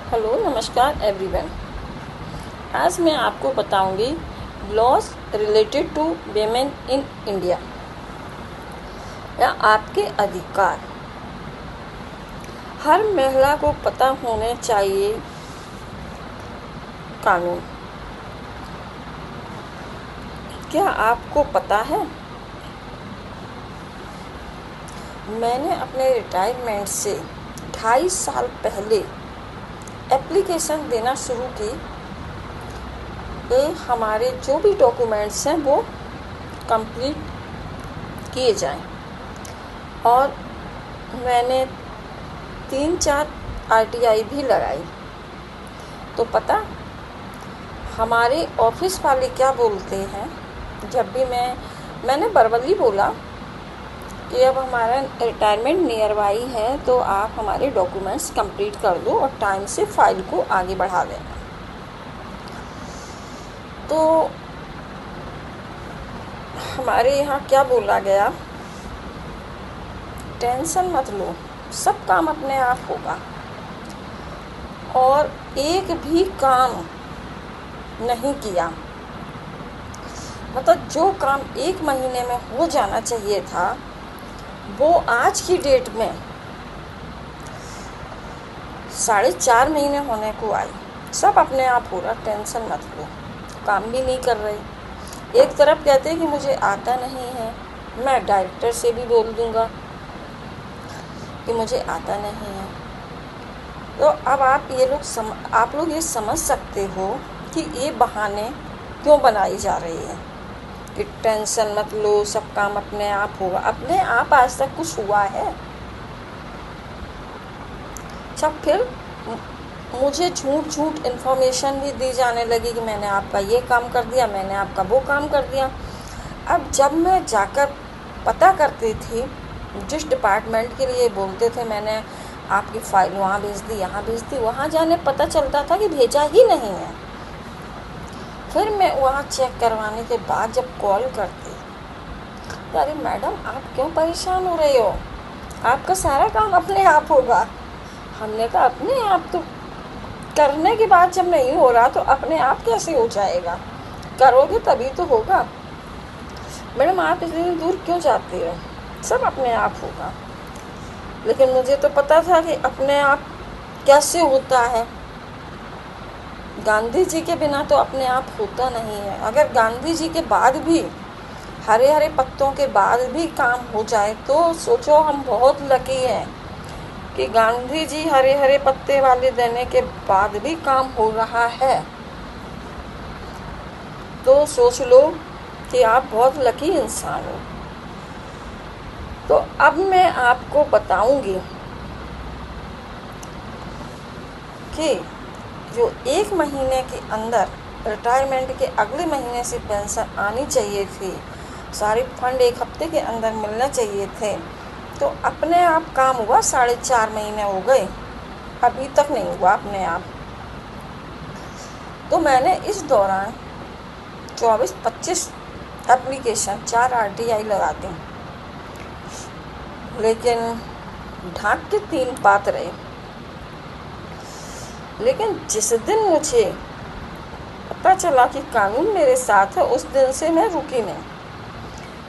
Hello नमस्कार everyone. आज मैं आपको बताऊंगी laws related to women in India या आपके अधिकार। हर महिला को पता होने चाहिए कानून। क्या आपको पता है, मैंने अपने रिटायरमेंट से 2.5 साल पहले एप्लीकेशन देना शुरू की कि हमारे जो भी डॉक्यूमेंट्स हैं वो कंप्लीट किए जाएं। और मैंने 3-4 RTI भी लगाई। तो पता हमारे ऑफिस वाले क्या बोलते हैं, जब भी मैंने बरवली बोला कि अब हमारा रिटायरमेंट नियर बाई है तो आप हमारे डॉक्यूमेंट्स कंप्लीट कर दो और टाइम से फाइल को आगे बढ़ा देना। तो हमारे यहाँ क्या बोला गया, टेंशन मत लो, सब काम अपने आप होगा। और एक भी काम नहीं किया, मतलब जो काम 1 महीने में हो जाना चाहिए था वो आज की डेट में 4.5 महीने होने को आई। सब अपने आप हो रहा, टेंशन मत लो। काम भी नहीं कर रहे। एक तरफ कहते हैं कि मुझे आता नहीं है, मैं डायरेक्टर से भी बोल दूंगा कि मुझे आता नहीं है। तो अब आप लोग ये समझ सकते हो कि ये बहाने क्यों बनाई जा रही है कि टेंशन मत लो, सब काम अपने आप होगा। अपने आप आज तक कुछ हुआ है? सब फिर मुझे झूठ इन्फॉर्मेशन भी दी जाने लगी कि मैंने आपका ये काम कर दिया, मैंने आपका वो काम कर दिया। अब जब मैं जाकर पता करती थी, जिस डिपार्टमेंट के लिए बोलते थे मैंने आपकी फाइल वहाँ भेज दी, यहाँ भेज दी, वहाँ जाने पता चलता था कि भेजा ही नहीं है। फिर मैं वहाँ चेक करवाने के बाद जब कॉल करती, अरे मैडम आप क्यों परेशान हो रहे हो, आपका सारा काम अपने आप होगा। हमने कहा अपने आप तो करने के बाद जब नहीं हो रहा तो अपने आप कैसे हो जाएगा, करोगे तभी तो होगा। मैडम आप इतनी दूर क्यों जाते हो, सब अपने आप होगा। लेकिन मुझे तो पता था कि अपने आप कैसे होता है। गांधी जी के बिना तो अपने आप होता नहीं है। अगर गांधी जी के बाद भी, हरे हरे पत्तों के बाद भी काम हो जाए तो सोचो हम बहुत लकी हैं कि गांधी जी हरे हरे पत्ते वाले देने के बाद भी काम हो रहा है। तो सोच लो कि आप बहुत लकी इंसान हो। तो अब मैं आपको बताऊंगी कि जो 1 महीने के अंदर रिटायरमेंट के अगले महीने से पेंशन आनी चाहिए थी, सारे फंड 1 हफ्ते के अंदर मिलना चाहिए थे, तो अपने आप काम हुआ। 4.5 महीने हो गए, अभी तक नहीं हुआ अपने आप। तो मैंने इस दौरान 24-25 एप्लीकेशन 4 RTI लगा दी, लेकिन ढाक के 3 पात रहे। लेकिन जिस दिन मुझे पता चला कि कानून मेरे साथ है, उस दिन से मैं रुकी नहीं।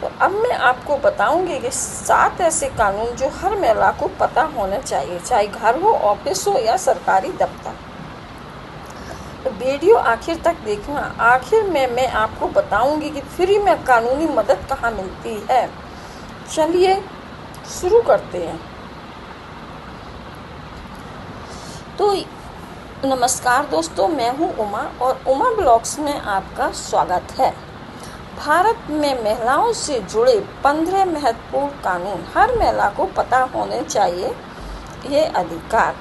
तो अब मैं आपको बताऊंगी कि 7 ऐसे कानून जो हर महिला को पता होना चाहिए, चाहे घर हो, ऑफिस हो या सरकारी दफ्तर। तो वीडियो आखिर तक देखना। आखिर में मैं आपको बताऊंगी कि फ्री में कानूनी मदद कहाँ मिलती है। चलिए शुरू करते हैं। तो नमस्कार दोस्तों, मैं हूँ उमा और उमा ब्लॉग्स में आपका स्वागत है। भारत में महिलाओं से जुड़े 15 महत्वपूर्ण कानून हर महिला को पता होने चाहिए, ये अधिकार।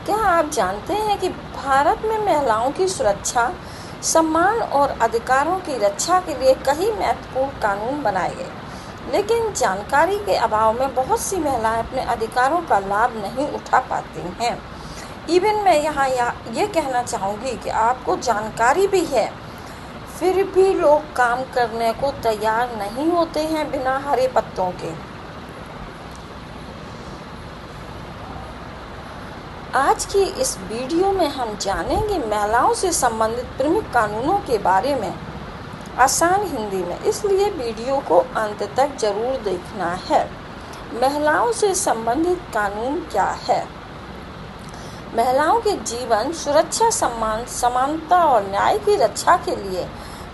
क्या आप जानते हैं कि भारत में महिलाओं की सुरक्षा, सम्मान और अधिकारों की रक्षा के लिए कई महत्वपूर्ण कानून बनाए गए, लेकिन जानकारी के अभाव में बहुत सी महिलाएं अपने अधिकारों का लाभ नहीं उठा पाती हैं। इवन मैं यहाँ ये कहना चाहूँगी कि आपको जानकारी भी है, फिर भी लोग काम करने को तैयार नहीं होते हैं बिना हरे पत्तों के। आज की इस वीडियो में हम जानेंगे महिलाओं से संबंधित प्रमुख कानूनों के बारे में आसान हिंदी में, इसलिए वीडियो को अंत तक जरूर देखना है। महिलाओं से संबंधित कानून क्या है? महिलाओं के जीवन, सुरक्षा, सम्मान, समानता और न्याय की रक्षा के लिए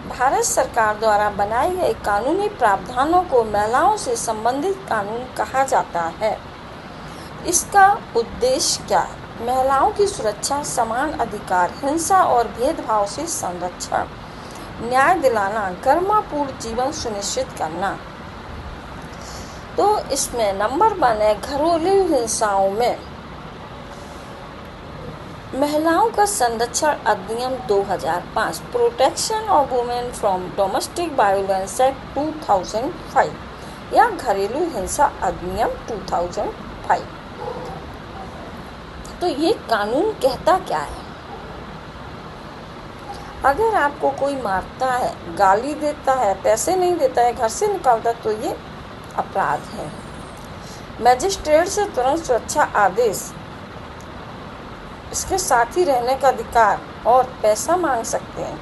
भारत सरकार द्वारा बनाए गए कानूनी प्रावधानों को महिलाओं से संबंधित कानून कहा जाता है। इसका उद्देश्य क्या है? महिलाओं की सुरक्षा, समान अधिकार, हिंसा और भेदभाव से संरक्षण, न्याय दिलाना, गरिमापूर्ण जीवन सुनिश्चित करना। तो इसमें नंबर 1 है घरेलू हिंसाओं में महिलाओं का संरक्षण अधिनियम 2005, protection of women from domestic violence act 2005 या घरेलू हिंसा अधिनियम 2005। तो ये कानून कहता क्या है? अगर आपको कोई मारता है, गाली देता है, पैसे नहीं देता है, घर से निकालता है, तो ये अपराध है। मजिस्ट्रेट से तुरंत सुरक्षा आदेश, इसके साथ ही रहने का अधिकार और पैसा मांग सकते हैं।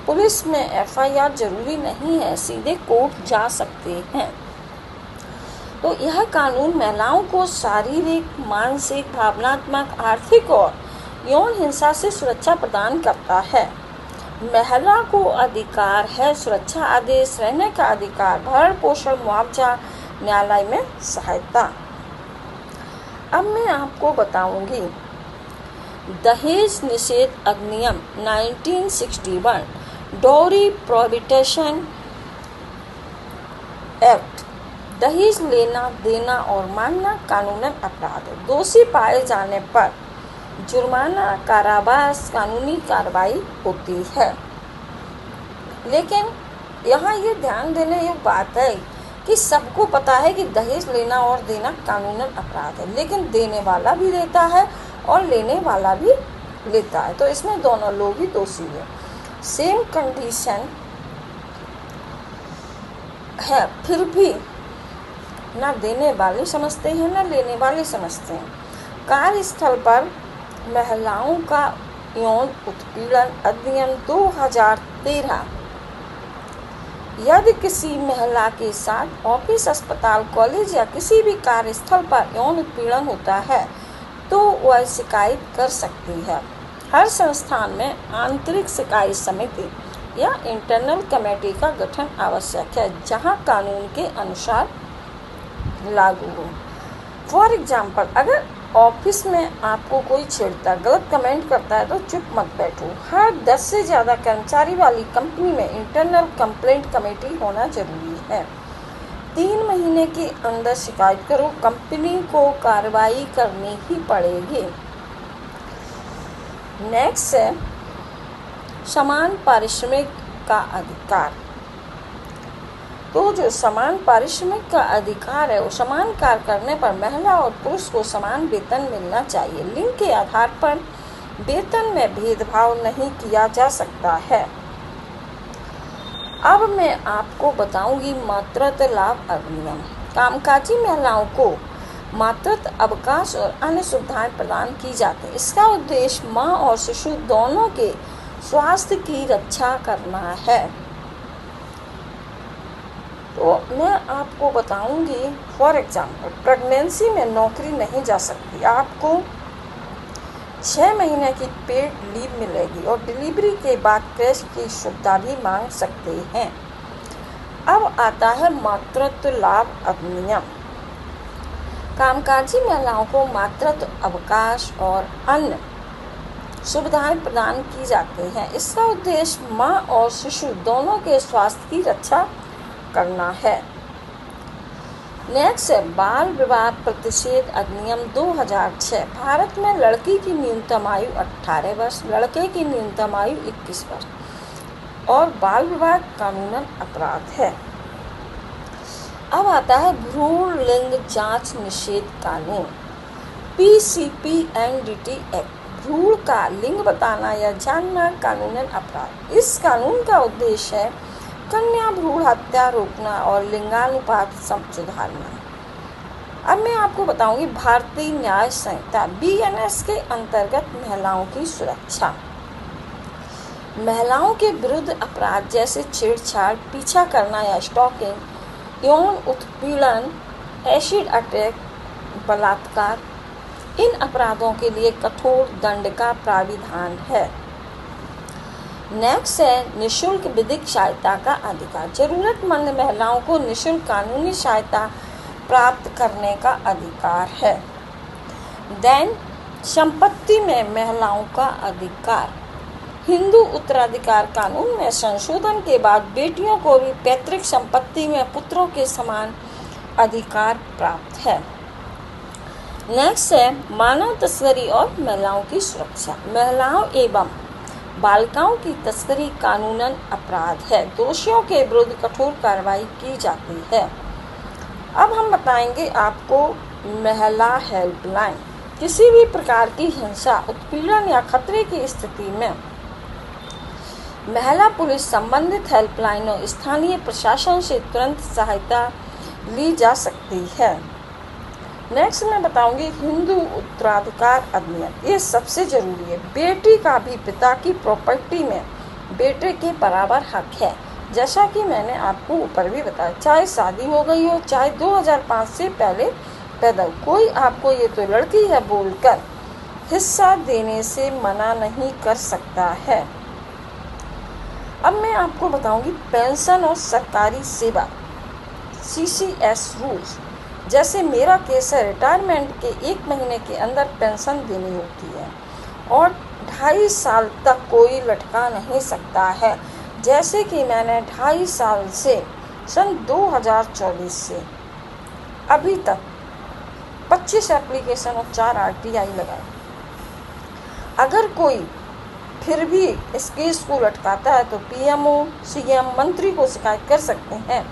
पुलिस में एफआईआर जरूरी नहीं है, सीधे कोर्ट जा सकते हैं। तो यह कानून महिलाओं को शारीरिक, मानसिक, भावनात्मक, आर्थिक और यौन हिंसा से सुरक्षा प्रदान करता है। महिला को अधिकार है सुरक्षा आदेश, रहने का अधिकार, भरण पोषण, मुआवजा, न्यायालय में सहायता। अब मैं आपको बताऊंगी दहेज निषेध अधिनियम 1961, डाउरी प्रोहिबिशन एक्ट। दहेज लेना, देना और मांगना कानूनन अपराध है। दोषी पाए जाने पर जुर्माना, कारावास, कानूनी कार्रवाई होती है। लेकिन यहाँ ये ध्यान देने योग्य बात है कि सबको पता है कि दहेज लेना और देना कानूनन अपराध है, लेकिन देने वाला भी देता है और लेने वाला भी लेता है, तो इसमें दोनों लोग ही दोषी हैं। सेम कंडीशन है, फिर भी ना देने वाले समझते हैं ना लेने वाले समझते हैं। कार्यस्थल पर महिलाओं का यौन उत्पीड़न अधिनियम 2013, यदि किसी महिला के साथ ऑफिस, अस्पताल, कॉलेज या किसी भी कार्यस्थल पर यौन उत्पीड़न होता है तो वह शिकायत कर सकती है। हर संस्थान में आंतरिक शिकायत समिति या इंटरनल कमेटी का गठन आवश्यक है, जहां कानून के अनुसार लागू हो। फॉर एग्जाम्पल, अगर ऑफिस में आपको कोई छेड़ता, गलत कमेंट करता है तो चुप मत बैठो। हर 10 से ज़्यादा कर्मचारी वाली कंपनी में इंटरनल कंप्लेंट कमेटी होना जरूरी है। 3 महीने के अंदर शिकायत करो, कंपनी को कार्रवाई करनी ही पड़ेगी। नेक्स्ट है समान पारिश्रमिक का अधिकार। तो जो समान पारिश्रमिक का अधिकार है, वो समान कार्य करने पर महिला और पुरुष को समान वेतन मिलना चाहिए। लिंग के आधार पर वेतन में भेदभाव नहीं किया जा सकता है। अब मैं आपको बताऊंगी मातृत्व लाभ अधिनियम। कामकाजी महिलाओं को मातृत्व अवकाश और अन्य सुविधाएं प्रदान की जाती हैं। इसका उद्देश्य माँ और शिशु दोनों के स्वास्थ्य की रक्षा करना है। तो मैं आपको बताऊंगी, फॉर एग्जाम्पल, प्रेगनेंसी में नौकरी नहीं जा सकती, आपको 6 महीने की पेड लीव मिलेगी और डिलीवरी के बाद क्रैश की सुविधा भी मांग सकते हैं। अब आता है मातृत्व लाभ अधिनियम। कामकाजी महिलाओं को मातृत्व अवकाश और अन्य सुविधाएं प्रदान की जाती हैं। इसका उद्देश्य माँ और शिशु दोनों के स्वास्थ्य की रक्षा करना है। नेक्स्ट है बाल विवाह प्रतिषेध अधिनियम 2006। भारत में लड़की की न्यूनतम आयु 18 वर्ष, लड़के की न्यूनतम आयु 21 वर्ष और बाल विवाह कानूनन अपराध है। अब आता है भ्रूण लिंग जांच निषेध कानून, PCPNDT एक्ट। भ्रूण का लिंग बताना या जानना कानूनन अपराध। इस कानून का उद्देश्य है कन्या भ्रूण हत्या रोकना और लिंगानुपात सुधारना। अब मैं आपको बताऊंगी भारतीय न्याय संहिता BNS के अंतर्गत महिलाओं की सुरक्षा। महिलाओं के विरुद्ध अपराध जैसे छेड़छाड़, पीछा करना या स्टॉकिंग, यौन उत्पीड़न, एसिड अटैक, बलात्कार, इन अपराधों के लिए कठोर दंड का प्राविधान है। नेक्स्ट है निःशुल्क विधिक सहायता का अधिकार। जरूरतमंद महिलाओं को निःशुल्क कानूनी सहायता प्राप्त करने का अधिकार है। देन संपत्ति में महिलाओं का अधिकार। हिंदू उत्तराधिकार कानून में संशोधन के बाद बेटियों को भी पैतृक संपत्ति में पुत्रों के समान अधिकार प्राप्त है। नेक्स्ट है मानव तस्करी और महिलाओं की सुरक्षा। महिलाओं एवं बालिकाओं की तस्करी कानूनन अपराध है। दोषियों के विरुद्ध कठोर कार्रवाई की जाती है। अब हम बताएंगे आपको महिला हेल्पलाइन। किसी भी प्रकार की हिंसा, उत्पीड़न या खतरे की स्थिति में महिला पुलिस संबंधित हेल्पलाइनों स्थानीय प्रशासन से तुरंत सहायता ली जा सकती है। नेक्स्ट मैं बताऊंगी हिंदू उत्तराधिकार अधिनियम। ये सबसे जरूरी है। बेटी का भी पिता की प्रॉपर्टी में बेटे के बराबर हक है। जैसा कि मैंने आपको ऊपर भी बताया, चाहे शादी हो गई हो, चाहे 2005 से पहले पैदा हो, कोई आपको ये तो लड़की है बोलकर हिस्सा देने से मना नहीं कर सकता है। अब मैं आपको बताऊंगी पेंशन और सरकारी सेवा CCS रूल्स। जैसे मेरा केस है, रिटायरमेंट के 1 महीने के अंदर पेंशन देनी होती है और 2.5 साल तक कोई लटका नहीं सकता है। जैसे कि मैंने 2.5 साल से सन 2024 से अभी तक 25 एप्लीकेशन और 4 RTI लगाए। अगर कोई फिर भी इस केस को लटकाता है तो PMO, CM, मंत्री को शिकायत कर सकते हैं।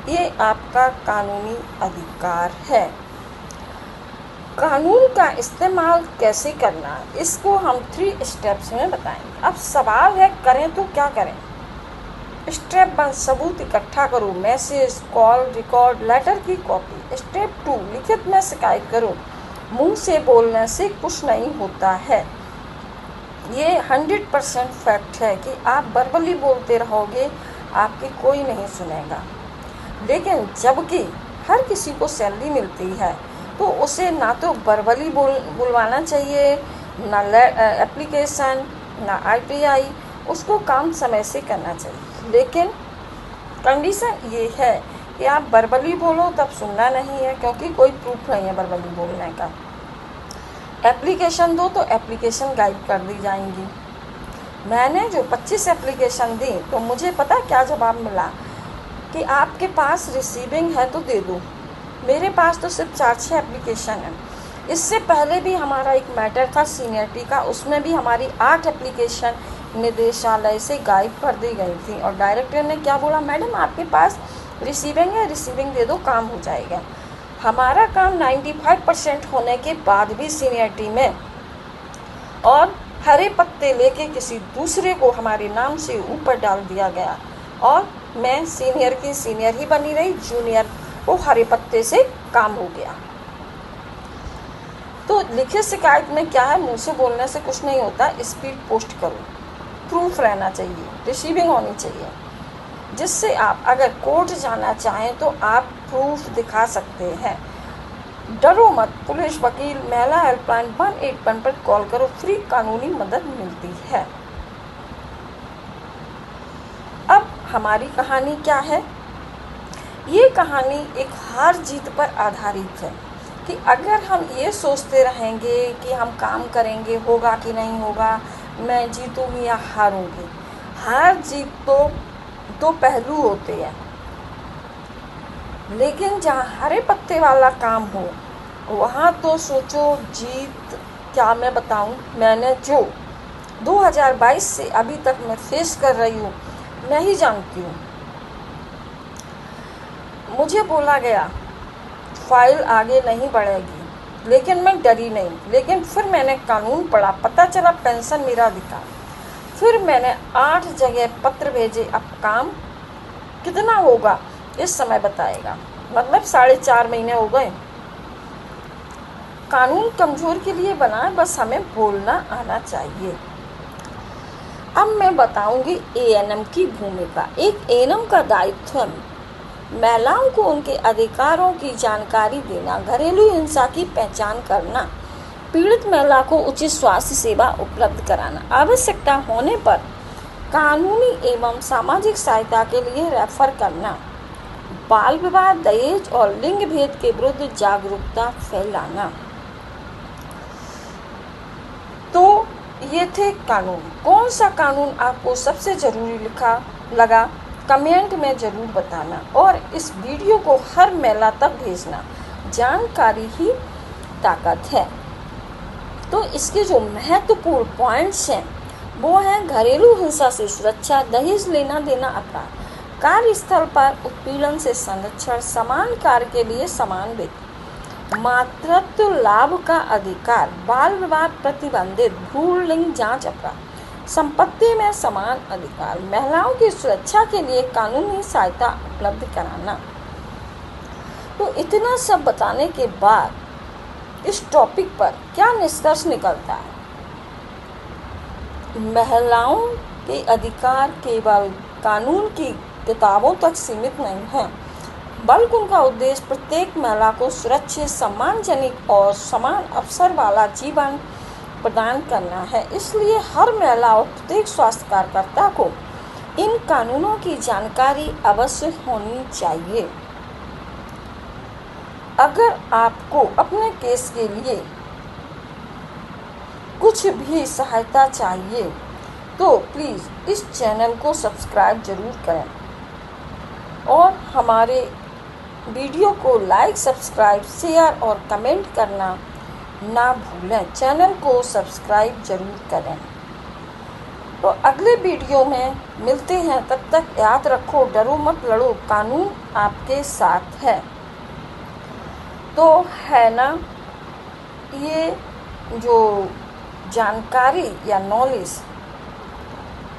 ये आपका कानूनी अधिकार है। कानून का इस्तेमाल कैसे करना, इसको हम 3 स्टेप्स में बताएंगे। अब सवाल है करें तो क्या करें। स्टेप 1 सबूत इकट्ठा करो, मैसेज, कॉल, रिकॉर्ड, लेटर की कॉपी। स्टेप 2 लिखित में शिकायत करो। मुंह से बोलने से कुछ नहीं होता है। ये 100% फैक्ट है कि आप वर्बली बोलते रहोगे आपकी कोई नहीं सुनेगा। लेकिन जबकि हर किसी को सैलरी मिलती है तो उसे ना तो वर्बली बुलवाना चाहिए, ना एप्लीकेशन, ना RTI, उसको काम समय से करना चाहिए। लेकिन कंडीशन ये है कि आप वर्बली बोलो तब सुनना नहीं है, क्योंकि कोई प्रूफ नहीं है वर्बली बोलने का। एप्लीकेशन दो तो एप्लीकेशन गायब कर दी जाएंगी। मैंने जो 25 एप्लीकेशन दी तो मुझे पता क्या जवाब मिला कि आपके पास रिसीविंग है तो दे दो। मेरे पास तो सिर्फ 4-6 एप्लीकेशन है। इससे पहले भी हमारा एक मैटर था सीनियरिटी का, उसमें भी हमारी 8 एप्लीकेशन निदेशालय से गायब कर दी गई थी और डायरेक्टर ने क्या बोला, मैडम आपके पास रिसीविंग है, रिसीविंग दे दो, काम हो जाएगा। हमारा काम 95% होने के बाद भी सीनियरिटी में और हरे पत्ते लेके किसी दूसरे को हमारे नाम से ऊपर डाल दिया गया और मैं सीनियर की सीनियर ही बनी रही, जूनियर को हरे पत्ते से काम हो गया। तो लिखित शिकायत में क्या है, मुंह से बोलने से कुछ नहीं होता। स्पीड पोस्ट करो, प्रूफ रहना चाहिए, रिसीविंग होनी चाहिए, जिससे आप अगर कोर्ट जाना चाहें तो आप प्रूफ दिखा सकते हैं। डरो मत, पुलिस, वकील, महिला हेल्पलाइन 181 पर कॉल करो, फ्री कानूनी मदद मिलती है। अब हमारी कहानी क्या है? ये कहानी एक हार जीत पर आधारित है कि अगर हम ये सोचते रहेंगे कि हम काम करेंगे, होगा कि नहीं होगा, मैं जीतूंगी या हारूंगी। हार जीत तो 2 पहलू होते हैं, लेकिन जहाँ हरे पत्ते वाला काम हो वहाँ तो सोचो जीत। क्या मैं बताऊँ, मैंने जो 2022 से अभी तक मैं फेस कर रही हूँ, मैं ही जानती हूँ। मुझे बोला गया फाइल आगे नहीं बढ़ेगी, लेकिन मैं डरी नहीं। लेकिन फिर मैंने कानून पढ़ा, पता चला पेंशन मेरा अधिकार। फिर मैंने 8 जगह पत्र भेजे। अब काम कितना होगा इस समय बताएगा, मतलब 4.5 महीने हो गए। कानून कमज़ोर के लिए बना है, बस हमें बोलना आना चाहिए। अब मैं बताऊंगी एएनएम की भूमिका। एक एएनएम का दायित्व है महिलाओं को उनके अधिकारों की जानकारी देना, घरेलू हिंसा की पहचान करना, पीड़ित महिला को उचित स्वास्थ्य सेवा उपलब्ध कराना, आवश्यकता होने पर कानूनी एवं सामाजिक सहायता के लिए रेफर करना, बाल विवाह, दहेज और लिंग भेद के विरुद्ध जागरूकता फैलाना। तो ये थे कानून। कौन सा कानून आपको सबसे ज़रूरी लगा कमेंट में ज़रूर बताना, और इस वीडियो को हर महिला तक भेजना। जानकारी ही ताकत है। तो इसके जो महत्वपूर्ण पॉइंट्स हैं वो हैं घरेलू हिंसा से सुरक्षा, दहेज लेना देना अपराध, कार्यस्थल पर उत्पीड़न से संरक्षण, समान कार्य के लिए समान वेतन, मातृत्व लाभ का अधिकार, बाल विवाह प्रतिबंधित, भ्रूण लिंग जांच अपराध, संपत्ति में समान अधिकार, महिलाओं की सुरक्षा के लिए कानूनी सहायता उपलब्ध कराना। तो इतना सब बताने के बाद इस टॉपिक पर क्या निष्कर्ष निकलता है? महिलाओं के अधिकार केवल कानून की किताबों तक सीमित नहीं हैं, बल्कि उनका उद्देश्य प्रत्येक महिला को सुरक्षित, सम्मानजनक और समान अवसर वाला जीवन प्रदान करना है। इसलिए हर महिला और प्रत्येक स्वास्थ्य कार्यकर्ता को इन कानूनों की जानकारी अवश्य होनी चाहिए। अगर आपको अपने केस के लिए कुछ भी सहायता चाहिए तो प्लीज़ इस चैनल को सब्सक्राइब जरूर करें और हमारे वीडियो को लाइक, सब्सक्राइब, शेयर और कमेंट करना ना भूलें। चैनल को सब्सक्राइब जरूर करें। तो अगले वीडियो में मिलते हैं, तब तक याद रखो, डरो मत, लड़ो, कानून आपके साथ है। तो है ना, ये जो जानकारी या नॉलेज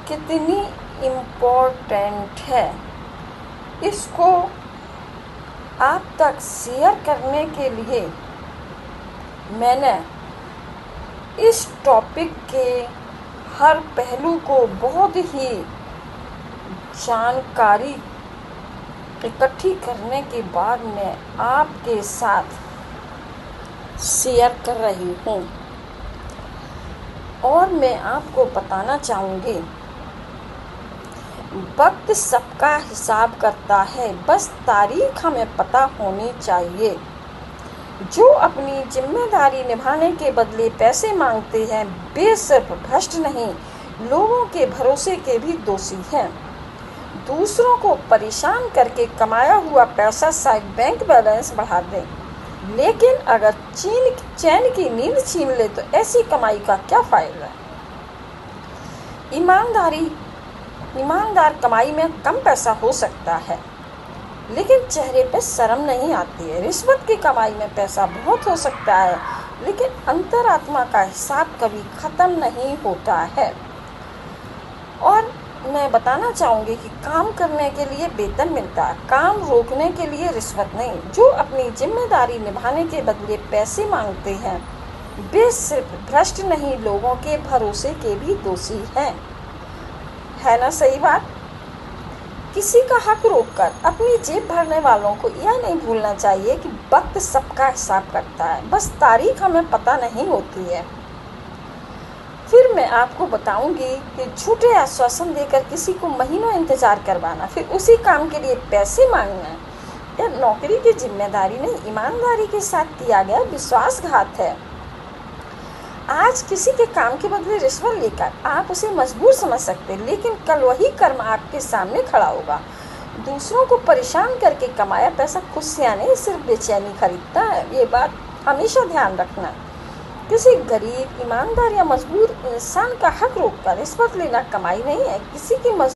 कितनी इम्पोर्टेंट है, इसको आप तक शेयर करने के लिए मैंने इस टॉपिक के हर पहलू को बहुत ही जानकारी इकट्ठी करने के बाद मैं आपके साथ शेयर कर रही हूँ। और मैं आपको बताना चाहूँगी, वक्त सबका हिसाब करता है, बस तारीख हमें पता होनी चाहिए। जो अपनी जिम्मेदारी निभाने के बदले पैसे मांगते हैं वे सिर्फ भ्रष्ट नहीं, लोगों के भरोसे के भी दोषी हैं। दूसरों को परेशान करके कमाया हुआ पैसा शायद बैंक बैलेंस बढ़ा दें, लेकिन अगर चैन की नींद छीन ले तो ऐसी कमाई का क्या फायदा? ईमानदार कमाई में कम पैसा हो सकता है, लेकिन चेहरे पे शर्म नहीं आती है। रिश्वत की कमाई में पैसा बहुत हो सकता है, लेकिन अंतरात्मा का हिसाब कभी ख़त्म नहीं होता है। और मैं बताना चाहूँगी कि काम करने के लिए वेतन मिलता है, काम रोकने के लिए रिश्वत नहीं। जो अपनी जिम्मेदारी निभाने के बदले पैसे मांगते हैं वे सिर्फ भ्रष्ट नहीं, लोगों के भरोसे के भी दोषी हैं। है ना सही बात? किसी का हक रोककर अपनी जेब भरने वालों को यह नहीं भूलना चाहिए कि वक्त सबका हिसाब करता है, बस तारीख हमें पता नहीं होती है। फिर मैं आपको बताऊंगी कि झूठे आश्वासन देकर किसी को महीनों इंतजार करवाना, फिर उसी काम के लिए पैसे मांगना, यह नौकरी की जिम्मेदारी नहीं, ईमानदारी के साथ किया गया विश्वासघात है। आज किसी के काम के बदले रिश्वत लेकर आप उसे मजबूर समझ सकते हैं, लेकिन कल वही कर्म आपके सामने खड़ा होगा। दूसरों को परेशान करके कमाया पैसा खुशियाँ नहीं, सिर्फ बेचैनी खरीदता है। ये बात हमेशा ध्यान रखना। किसी गरीब, ईमानदार या मजबूर इंसान का हक रोककर रिश्वत लेना कमाई नहीं है। किसी की